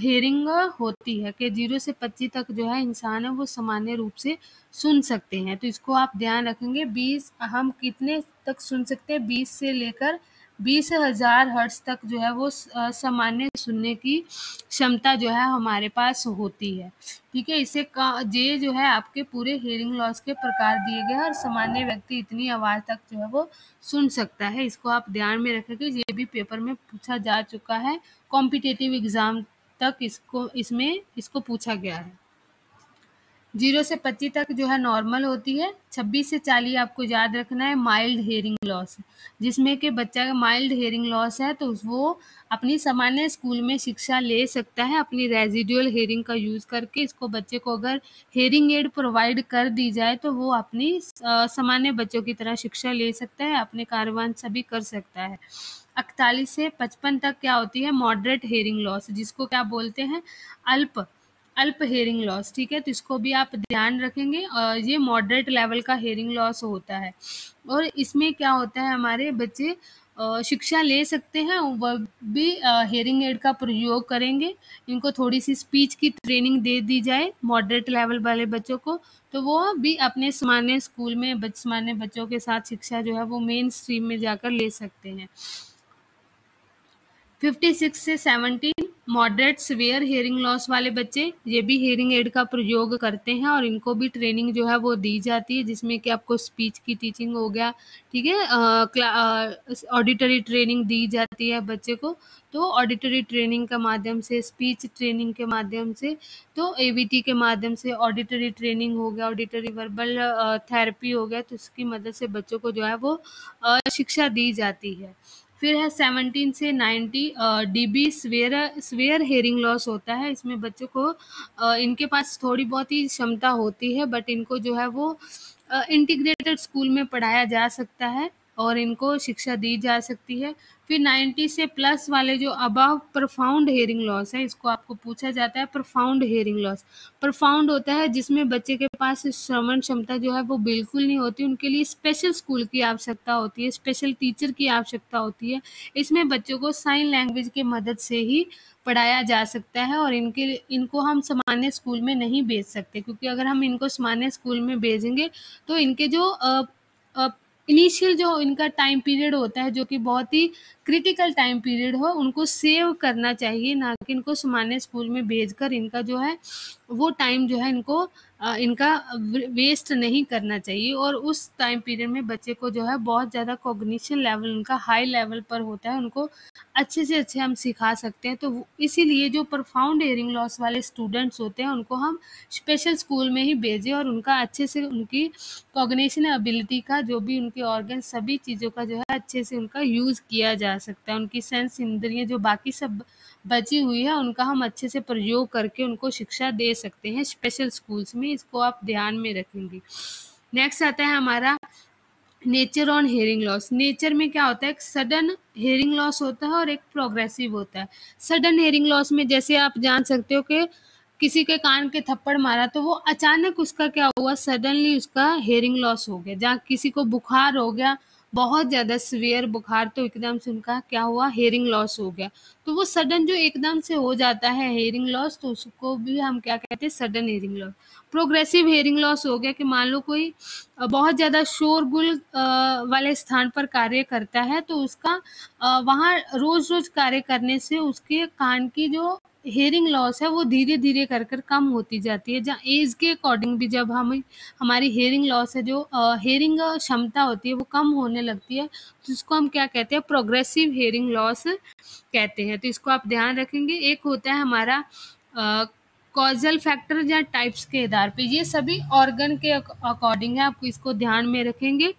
हेयरिंग होती है, कि 0 से 25 तक जो है इंसान है वो सामान्य रूप से सुन सकते हैं। तो इसको आप ध्यान रखेंगे, 20 हम कितने तक सुन सकते हैं, 20 से लेकर 20,000 हर्ट्ज तक जो है वो सामान्य सुनने की क्षमता जो है हमारे पास होती है, ठीक है। इसे ये जो है आपके पूरे हेयरिंग लॉस के प्रकार दिए गए हैं और सामान्य व्यक्ति इतनी आवाज़ तक जो है वो सुन सकता है। इसको आप ध्यान में रखेंगे, ये भी पेपर में पूछा जा चुका है, कॉम्पिटिटिव एग्जाम तक इसको पूछा गया है। 0 से 25 तक जो है नॉर्मल होती है, 26 से 40 आपको याद रखना है माइल्ड हेयरिंग लॉस, जिसमें कि बच्चा का माइल्ड हेयरिंग लॉस है तो वो अपनी सामान्य स्कूल में शिक्षा ले सकता है अपनी रेजिडुअल हेयरिंग का यूज़ करके। इसको बच्चे को अगर हेयरिंग एड प्रोवाइड कर दी जाए तो वो अपनी सामान्य बच्चों की तरह शिक्षा ले सकता है, अपने कार्यवान सभी कर सकता है। 41 से 55 तक क्या होती है, मॉडरेट हेयरिंग लॉस, जिसको क्या बोलते हैं, अल्प अल्प हेयरिंग लॉस, ठीक है। तो इसको भी आप ध्यान रखेंगे, ये मॉडरेट लेवल का हेयरिंग लॉस होता है। और इसमें क्या होता है, हमारे बच्चे शिक्षा ले सकते हैं, वह भी हेयरिंग एड का प्रयोग करेंगे। इनको थोड़ी सी स्पीच की ट्रेनिंग दे दी जाए मॉडरेट लेवल वाले बच्चों को, तो वो भी अपने सामान्य स्कूल में सामान्य बच्चों के साथ शिक्षा जो है वो मेन स्ट्रीम में जाकर ले सकते हैं। 56 से 17 मॉडरेट सीवियर हियरिंग लॉस वाले बच्चे, ये भी हियरिंग एड का प्रयोग करते हैं और इनको भी ट्रेनिंग जो है वो दी जाती है, जिसमें कि आपको स्पीच की टीचिंग हो गया, ठीक है, ऑडिटरी ट्रेनिंग दी जाती है बच्चे को। तो ऑडिटरी ट्रेनिंग के माध्यम से, स्पीच ट्रेनिंग के माध्यम से, तो एवीटी के माध्यम से ऑडिटरी ट्रेनिंग हो गया, ऑडिटरी वर्बल थेरेपी हो गया, तो इसकी मदद से बच्चों को जो है वो शिक्षा दी जाती है। फिर है 17 से 90 डीबी स्वेयर हेयरिंग लॉस होता है। इसमें बच्चों को इनके पास थोड़ी बहुत ही क्षमता होती है, बट इनको जो है वो इंटीग्रेटेड स्कूल में पढ़ाया जा सकता है और इनको शिक्षा दी जा सकती है। फिर 90 से प्लस वाले जो अबव प्रोफाउंड हेयरिंग लॉस है, इसको आपको पूछा जाता है प्रोफाउंड हेयरिंग लॉस। प्रोफाउंड होता है जिसमें बच्चे के पास श्रवण क्षमता जो है वो बिल्कुल नहीं होती, उनके लिए स्पेशल स्कूल की आवश्यकता होती है, स्पेशल टीचर की आवश्यकता होती है। इसमें बच्चों को साइन लैंग्वेज की मदद से ही पढ़ाया जा सकता है और इनको हम सामान्य स्कूल में नहीं भेज सकते, क्योंकि अगर हम इनको सामान्य स्कूल में भेजेंगे तो इनके जो इनिशियल जो इनका टाइम पीरियड होता है, जो कि बहुत ही क्रिटिकल टाइम पीरियड हो, उनको सेव करना चाहिए, ना कि इनको सामान्य स्कूल में भेजकर इनका जो है वो टाइम जो है इनको इनका वेस्ट नहीं करना चाहिए। और उस टाइम पीरियड में बच्चे को जो है बहुत ज़्यादा कॉग्निशन लेवल उनका हाई लेवल पर होता है, उनको अच्छे से अच्छे हम सिखा सकते हैं। तो इसीलिए जो प्रोफाउंड हेयरिंग लॉस वाले स्टूडेंट्स होते हैं उनको हम स्पेशल स्कूल में ही भेजें और उनका अच्छे से उनकी कॉग्निशन एबिलिटी का जो भी उनके ऑर्गन सभी चीज़ों का जो है अच्छे से उनका यूज़ किया जा सकता है। उनकी सेंस इंद्रियाँ जो बाकी सब बची हुई है उनका हम अच्छे से प्रयोग करके उनको शिक्षा दे सकते हैं स्पेशल स्कूल्स में। इसको आप ध्यान में रखेंगे। नेक्स्ट आता है हमारा nature on hearing loss. Nature में क्या होता है, एक सडन हेयरिंग लॉस होता है और एक प्रोग्रेसिव होता है। सडन हेयरिंग लॉस में जैसे आप जान सकते हो कि किसी के कान के थप्पड़ मारा तो वो अचानक उसका क्या हुआ, सडनली उसका हेयरिंग लॉस हो गया। जहाँ किसी को बुखार हो गया, बहुत ज़्यादा सीवियर बुखार, तो एकदम से उनका क्या हुआ, हेयरिंग लॉस हो गया। तो वो सडन जो एकदम से हो जाता है हेयरिंग लॉस, तो उसको भी हम क्या कहते हैं, sudden hearing loss. Progressive hearing loss हो गया कि मान लो कोई बहुत ज़्यादा शोरगुल वाले स्थान पर कार्य करता है, तो उसका वहाँ रोज़ रोज़ कार्य करने से उसके कान की जो हेयरिंग लॉस है वो धीरे धीरे कर कर कम होती जाती है। जहाँ एज के अकॉर्डिंग भी जब हम हमारी हेयरिंग लॉस है, जो हेयरिंग क्षमता होती है वो कम होने लगती है, तो इसको हम क्या कहते हैं, प्रोग्रेसिव हेयरिंग लॉस कहते हैं। तो इसको आप ध्यान रखेंगे। एक होता है हमारा कॉजल फैक्टर या टाइप्स के आधार पे, ये सभी ऑर्गन के अकॉर्डिंग है, आपको इसको ध्यान में रखेंगे।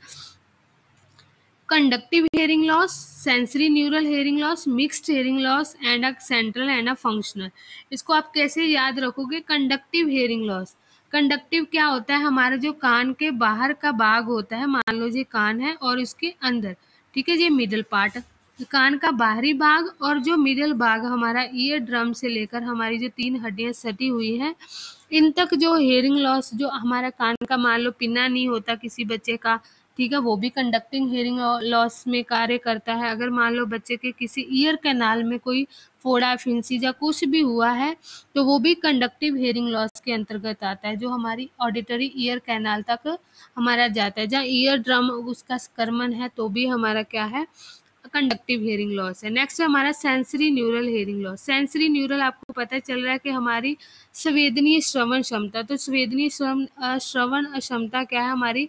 Conductive hearing loss, sensory neural hearing loss, mixed hearing loss and a central and a functional. इसको आप कैसे याद रखोगे, कंडक्टिव हेयरिंग लॉस। कंडक्टिव क्या होता है, हमारा जो कान के बाहर का भाग होता है, मान लो ये कान है और इसके अंदर, ठीक है, ये मिडल पार्ट, कान का बाहरी भाग और जो मिडल भाग हमारा ईयर ड्रम से लेकर हमारी जो 3 हड्डियां सटी हुई हैं, इन तक जो हेयरिंग लॉस, जो हमारा कान का मान लो पिन्ना नहीं होता किसी बच्चे का, ठीक है, वो भी कंडक्टिंग हेयरिंग लॉस में कार्य करता है। अगर मान लो बच्चे के किसी ईयर कैनाल में कोई फोड़ा, फिंसी या कुछ भी हुआ है, तो वो भी कंडक्टिव हेयरिंग लॉस के अंतर्गत आता है, जो हमारी ऑडिटरी ईयर कैनाल तक हमारा जाता है। जहाँ ईयर ड्रम उसका संक्रमण है तो भी हमारा क्या है, कंडक्टिव हेयरिंग लॉस है। नेक्स्ट है हमारा sensory neural hearing loss. Sensory neural आपको पता चल रहा है कि हमारी संवेदनीय श्रवण क्षमता, तो संवेदनीय श्रवण क्षमता क्या है, हमारी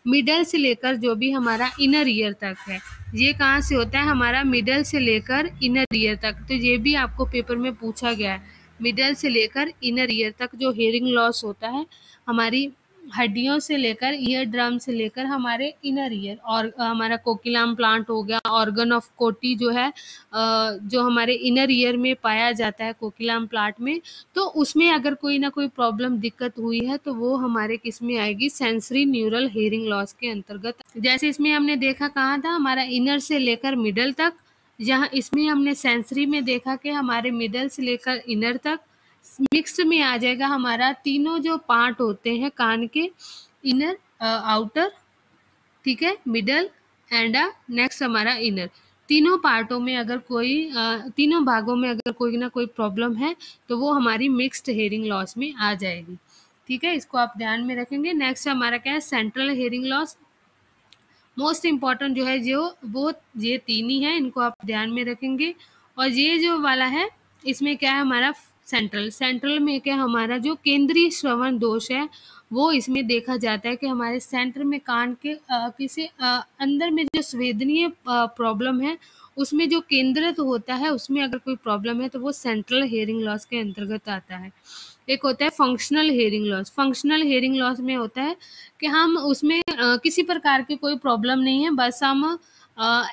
मिडल से लेकर जो भी हमारा इनर ईयर तक है। ये कहाँ से होता है, हमारा मिडल से लेकर इनर ईयर तक, तो ये भी आपको पेपर में पूछा गया है। मिडल से लेकर इनर ईयर तक जो हेयरिंग लॉस होता है, हमारी हड्डियों से लेकर ईयर ड्रम से लेकर हमारे इनर ईयर, और हमारा कोकिलाम प्लांट हो गया, ऑर्गन ऑफ कोटी जो है जो हमारे इनर ईयर में पाया जाता है कोकिलाम प्लांट में, तो उसमें अगर कोई ना कोई प्रॉब्लम दिक्कत हुई है तो वो हमारे किस में आएगी, सेंसरी न्यूरल हेयरिंग लॉस के अंतर्गत। जैसे इसमें हमने देखा कहाँ था, हमारा इनर से लेकर मिडल तक, जहाँ इसमें हमने सेंसरी में देखा कि हमारे मिडल से लेकर इनर तक। मिक्स्ड में आ जाएगा हमारा तीनों जो पार्ट होते हैं कान के, इनर, आउटर, ठीक है, मिडल एंड नेक्स्ट हमारा इनर। तीनों पार्टों में अगर कोई तीनों भागों में अगर कोई ना कोई प्रॉब्लम है तो वो हमारी मिक्स्ड हेयरिंग लॉस में आ जाएगी। ठीक है, इसको आप ध्यान में रखेंगे। नेक्स्ट हमारा क्या है, central hearing loss. Most important जो है जो वो ये तीन ही है, इनको आप ध्यान में रखेंगे। और ये जो वाला है इसमें क्या है हमारा सेंट्रल में क्या है, हमारा जो केंद्रीय श्रवण दोष है वो इसमें देखा जाता है कि हमारे सेंटर में कान के किसी अंदर में जो संवेदनीय प्रॉब्लम है उसमें जो केंद्रित होता है उसमें अगर कोई प्रॉब्लम है तो वो सेंट्रल हेयरिंग लॉस के अंतर्गत आता है। एक होता है functional hearing loss. Functional hearing loss में होता है कि हम उसमें किसी प्रकार की कोई प्रॉब्लम नहीं है, बस हम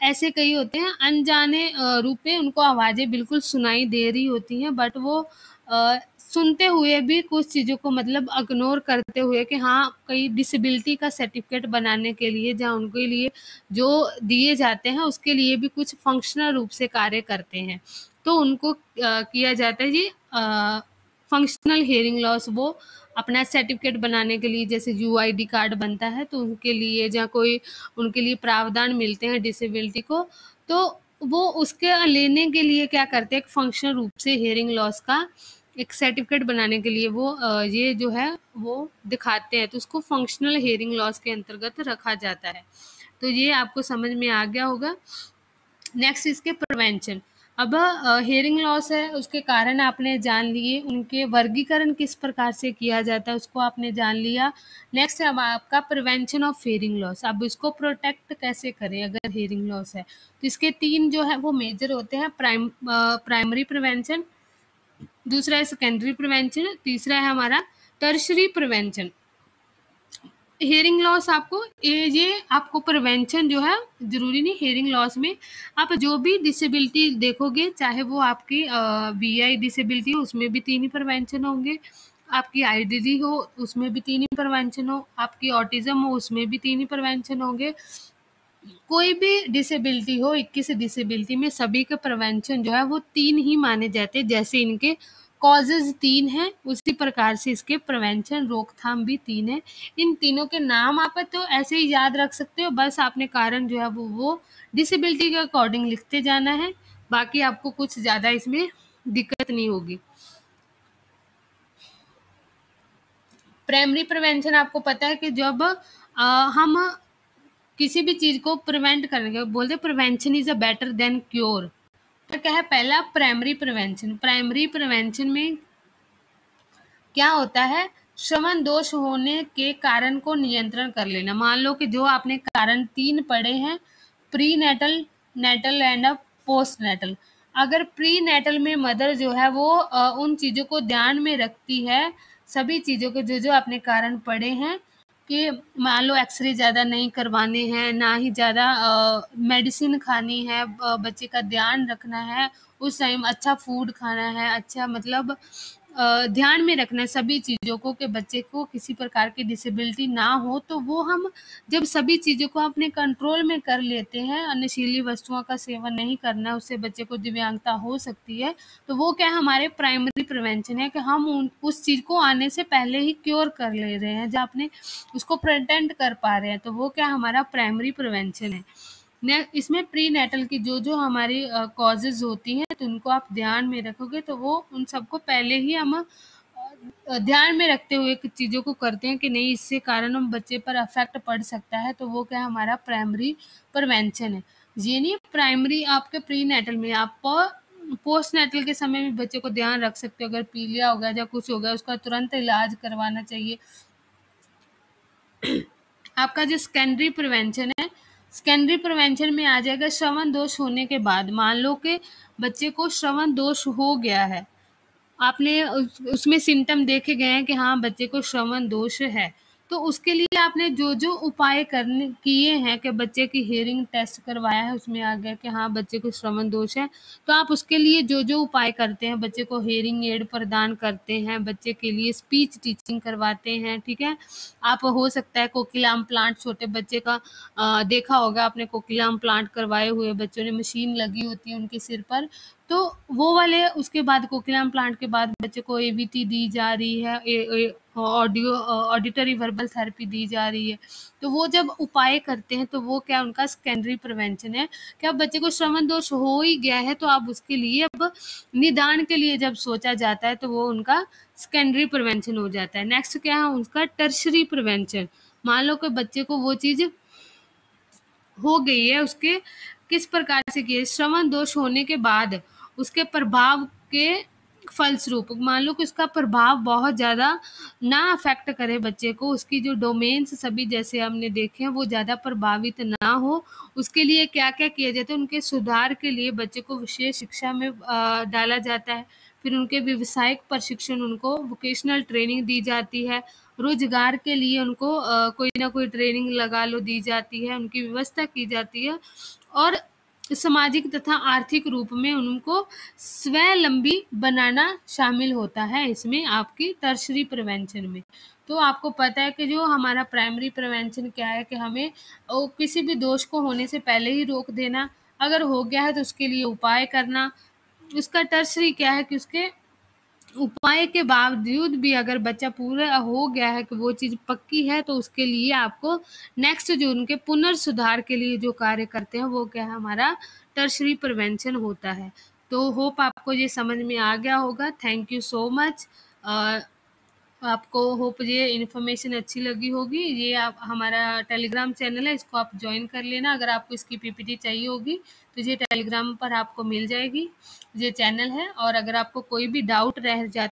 ऐसे कई होते हैं अनजाने रूप में उनको आवाज़ें बिल्कुल सुनाई दे रही होती हैं, बट वो सुनते हुए भी कुछ चीज़ों को मतलब इग्नोर करते हुए कि हाँ कई डिसेबिलिटी का सर्टिफिकेट बनाने के लिए जहाँ उनके लिए जो दिए जाते हैं उसके लिए भी कुछ फंक्शनल रूप से कार्य करते हैं, तो उनको किया जाता है जी फंक्शनल हेयरिंग लॉस। वो अपना सर्टिफिकेट बनाने के लिए जैसे यूआईडी कार्ड बनता है तो उनके लिए जहाँ कोई उनके लिए प्रावधान मिलते हैं डिसेबिलिटी को, तो वो उसके लेने के लिए क्या करते हैं, एक फंक्शनल रूप से हेयरिंग लॉस का एक सर्टिफिकेट बनाने के लिए वो ये जो है वो दिखाते हैं, तो उसको फंक्शनल हेयरिंग लॉस के अंतर्गत रखा जाता है। तो ये आपको समझ में आ गया होगा। नेक्स्ट इसके प्रिवेंशन। अब हेयरिंग लॉस है उसके कारण आपने जान लिए, उनके वर्गीकरण किस प्रकार से किया जाता है उसको आपने जान लिया। नेक्स्ट है अब आपका प्रिवेंशन ऑफ हेयरिंग लॉस। अब इसको प्रोटेक्ट कैसे करें अगर हेयरिंग लॉस है, तो इसके तीन जो है वो मेजर होते हैं। प्राइमरी प्रिवेंशन, दूसरा है सेकेंडरी प्रिवेंशन, तीसरा है हमारा टर्शरी प्रिवेंशन। हेयरिंग लॉस आपको ये आपको प्रिवेंशन जो है जरूरी नहीं, हेयरिंग लॉस में आप जो भी डिसेबिलिटी देखोगे चाहे वो आपकी वीआई डिसेबिलिटी हो उसमें भी तीन ही प्रिवेंशन होंगे, आपकी आईडीडी हो उसमें भी तीन ही प्रिवेंशन हो, आपकी ऑटिज्म हो उसमें भी तीन ही प्रिवेंशन होंगे। कोई भी डिसेबिलिटी हो 21 डिसेबिलिटी में सभी के प्रिवेंशन जो है वो तीन ही माने जाते हैं। जैसे इनके कॉजेज तीन हैं उसी प्रकार से इसके प्रिवेंशन रोकथाम भी तीन है। इन तीनों के नाम आप तो ऐसे ही याद रख सकते हो, बस आपने कारण जो है वो डिसेबिलिटी के अकॉर्डिंग लिखते जाना है, बाकी आपको कुछ ज़्यादा इसमें दिक्कत नहीं होगी। प्राइमरी प्रिवेंशन आपको पता है कि जब हम किसी भी चीज़ को प्रिवेंट करेंगे, बोलते prevention is a better than cure. तो क्या है पहला प्राइमरी प्रिवेंशन। प्राइमरी प्रिवेंशन में क्या होता है, श्रवण दोष होने के कारण को नियंत्रण कर लेना। मान लो कि जो आपने कारण तीन पढ़े हैं, prenatal, natal and postnatal. अगर प्री नेटल में मदर जो है वो उन चीज़ों को ध्यान में रखती है, सभी चीज़ों के जो जो आपने कारण पढ़े हैं कि मान लो एक्सरे ज़्यादा नहीं करवाने हैं, ना ही ज़्यादा मेडिसिन खानी है, बच्चे का ध्यान रखना है, उस टाइम अच्छा फूड खाना है, अच्छा मतलब ध्यान में रखना है सभी चीज़ों को कि बच्चे को किसी प्रकार की डिसेबिलिटी ना हो। तो वो हम जब सभी चीज़ों को अपने कंट्रोल में कर लेते हैं, नशीली वस्तुओं का सेवन नहीं करना, उससे बच्चे को दिव्यांगता हो सकती है, तो वो क्या हमारे प्राइमरी प्रिवेंशन है कि हम उस चीज़ को आने से पहले ही क्योर कर ले रहे हैं, जब आपने उसको प्रिवेंट कर पा रहे हैं, तो वो क्या हमारा प्राइमरी प्रिवेंशन है। इसमें प्री नेटल की जो जो हमारी कॉजेज होती हैं तो उनको आप ध्यान में रखोगे तो वो उन सबको पहले ही हम ध्यान में रखते हुए चीज़ों को करते हैं कि नहीं इससे कारण हम बच्चे पर अफेक्ट पड़ सकता है, तो वो क्या हमारा प्राइमरी प्रिवेंशन है। ये नहीं प्राइमरी आपके प्री नेटल में आप पोस्ट नेटल के समय में बच्चे को ध्यान रख सकते हो, अगर पीलिया हो गया या कुछ हो गया उसका तुरंत इलाज करवाना चाहिए। आपका जो सेकेंडरी प्रिवेंशन है, सेकेंडरी प्रिवेंशन में आ जाएगा श्रवण दोष होने के बाद। मान लो कि बच्चे को श्रवण दोष हो गया है, आपने उसमें सिम्टम देखे गए हैं कि हाँ बच्चे को श्रवण दोष है, तो उसके लिए आपने जो जो उपाय करने किए हैं कि बच्चे की हियरिंग टेस्ट करवाया है उसमें आ गया कि हाँ बच्चे को श्रवण दोष है, तो आप उसके लिए जो जो उपाय करते हैं, बच्चे को हियरिंग एड प्रदान करते हैं, बच्चे के लिए स्पीच टीचिंग करवाते हैं। ठीक है, आप हो सकता है कोकिलाम प्लांट छोटे बच्चे का देखा होगा आपने, कोकिलाम प्लांट करवाए हुए बच्चों ने, मशीन लगी होती है उनके सिर पर, तो वो वाले उसके बाद कोकिलाम प्लांट के बाद बच्चे को एबीटी दी जा रही है, ऑडिटरी वर्बल थेरेपी दी जा रही है। तो वो जब उपाय करते हैं तो वो क्या उनका सेकेंडरी प्रिवेंशन है। क्या बच्चे को श्रवण दोष हो ही गया है तो आप उसके लिए अब निदान के लिए जब सोचा जाता है तो वो उनका सेकेंडरी प्रिवेंशन हो जाता है। नेक्स्ट क्या है उसका टर्शरी प्रिवेंशन। मान लो कि बच्चे को वो चीज़ हो गई है, उसके किस प्रकार से किए श्रवण दोष होने के बाद उसके प्रभाव के फलस्वरूप मान लो कि उसका प्रभाव बहुत ज़्यादा ना अफेक्ट करे बच्चे को, उसकी जो डोमेन्स सभी जैसे हमने देखे हैं वो ज़्यादा प्रभावित ना हो, उसके लिए क्या क्या किया जाता है। उनके सुधार के लिए बच्चे को विशेष शिक्षा में डाला जाता है। फिर उनके व्यवसायिक प्रशिक्षण, उनको वोकेशनल ट्रेनिंग दी जाती है। रोजगार के लिए उनको कोई ना कोई ट्रेनिंग लगा लो दी जाती है, उनकी व्यवस्था की जाती है। और सामाजिक तथा आर्थिक रूप में उनको स्वावलंबी बनाना शामिल होता है इसमें आपकी टर्शरी प्रिवेंशन में। तो आपको पता है कि जो हमारा प्राइमरी प्रिवेंशन क्या है कि हमें किसी भी दोष को होने से पहले ही रोक देना, अगर हो गया है तो उसके लिए उपाय करना। उसका टर्शरी क्या है कि उसके उपाय के बावजूद भी अगर बच्चा पूरा हो गया है कि वो चीज़ पक्की है तो उसके लिए आपको नेक्स्ट जो उनके पुनर्सुधार के लिए जो कार्य करते हैं वो क्या है हमारा टर्शरी प्रिवेंशन होता है। तो होप आपको ये समझ में आ गया होगा। Thank you so much. आपको होप ये इन्फॉर्मेशन अच्छी लगी होगी। ये आप हमारा टेलीग्राम चैनल है, इसको आप ज्वाइन कर लेना। अगर आपको इसकी पीपीटी चाहिए होगी तो ये टेलीग्राम पर आपको मिल जाएगी, ये चैनल है। और अगर आपको कोई भी डाउट रह जाता